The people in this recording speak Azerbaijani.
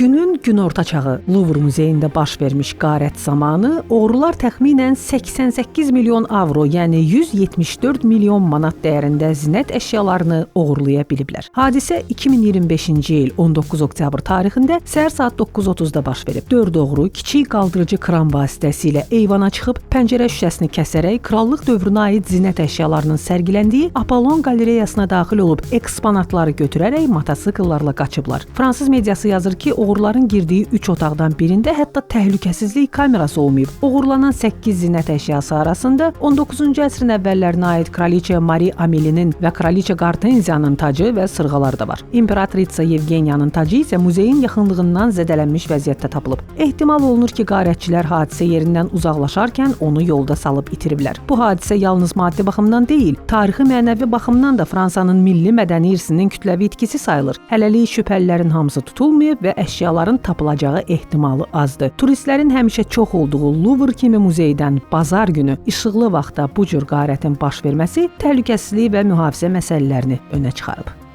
Günün günorta çağı Louvre muzeyində baş vermiş qarət zamanı oğrular təxminən 88 milyon avro, yəni 174 milyon manat dəyərində zinət əşyalarını oğurlaya biliblər. Hadisə 2025-ci il 19 oktyabr tarixində səhər saat 9:30-da baş verib. 4 oğru kiçik qaldırıcı kran vasitəsilə eyvana çıxıb pəncərə şüşəsini kəsərək krallıq dövrünə aid zinət əşyalarının sərgiləndiyi Apollon qalereyasına daxil olub eksponatları götürərək motosikletlərlə qaçıblar. Fransız mediası yazır ki, oğruların girdiyi 3 otaqdan birində hətta təhlükəsizlik kamerası olmayıb. Oğurlanan 8 zinət əşyası arasında 19-cu əsrin əvvəllərinə aid Kraliçə Marie Amélie'nin və Kraliçə Qartenziyanın tacı və sırğalar da var. İmperatriça Yevgeniyanın tacı isə muzeyin yaxınlığından zədələnmiş vəziyyətdə tapılıb. Ehtimal olunur ki, qarətçilər hadisə yerindən uzaqlaşarkən onu yolda salıb itiriblər. Bu hadisə yalnız maddi baxımdan deyil, tarixi mənəvi baxımdan da Fransanın milli mədəni irsinin kütləvi itkisi sayılır. Hələlik şübhəlilərin hamısı tutulmayıb və əşyaların tapılacağı ehtimalı azdır. Turistlərin həmişə çox olduğu Louvre kimi muzeydən bazar günü işıqlı vaxtda bu cür qarətin baş verməsi təhlükəsizlik və mühafizə məsələlərini önə çıxarıb.